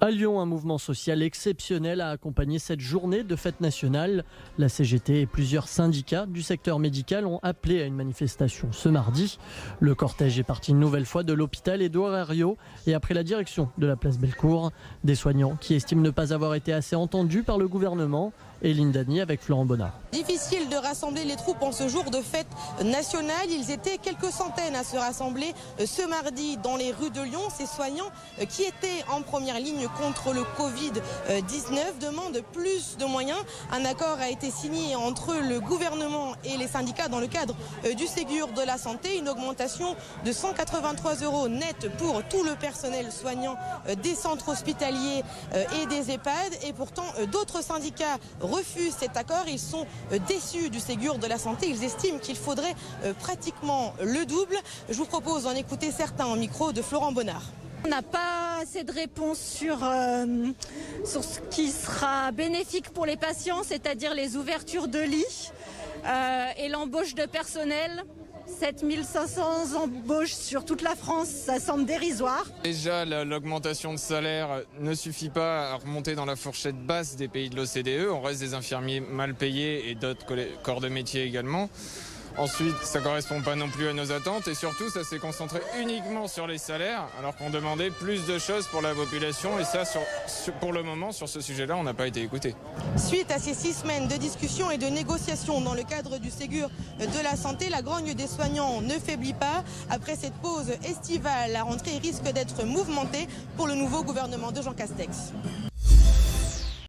À Lyon, un mouvement social exceptionnel a accompagné cette journée de fête nationale. La CGT et plusieurs syndicats du secteur médical ont appelé à une manifestation ce mardi. Le cortège est parti une nouvelle fois de l'hôpital Édouard Herriot et a pris la direction de la place Bellecour. Des soignants qui estiment ne pas avoir été assez entendus par le gouvernement. Eline Dany avec Florent Bonnard. Difficile de rassembler les troupes en ce jour de fête nationale. Ils étaient quelques centaines à se rassembler ce mardi dans les rues de Lyon. Ces soignants qui étaient en première ligne contre le Covid-19 demandent plus de moyens. Un accord a été signé entre le gouvernement et les syndicats dans le cadre du Ségur de la santé. Une augmentation de 183 € net pour tout le personnel soignant des centres hospitaliers et des EHPAD. Et pourtant, d'autres syndicats refusent cet accord. Ils sont déçus du Ségur de la santé. Ils estiment qu'il faudrait pratiquement le double. Je vous propose d'en écouter certains au micro de Florent Bonnard. On n'a pas assez de réponses sur ce qui sera bénéfique pour les patients, c'est-à-dire les ouvertures de lits et l'embauche de personnel. 7500 embauches sur toute la France, ça semble dérisoire. Déjà, l'augmentation de salaire ne suffit pas à remonter dans la fourchette basse des pays de l'OCDE. On reste des infirmiers mal payés et d'autres corps de métier également. Ensuite, ça ne correspond pas non plus à nos attentes et surtout, ça s'est concentré uniquement sur les salaires alors qu'on demandait plus de choses pour la population et ça, pour le moment, sur ce sujet-là, on n'a pas été écouté. Suite à ces 6 semaines de discussions et de négociations dans le cadre du Ségur de la santé, la grogne des soignants ne faiblit pas. Après cette pause estivale, la rentrée risque d'être mouvementée pour le nouveau gouvernement de Jean Castex.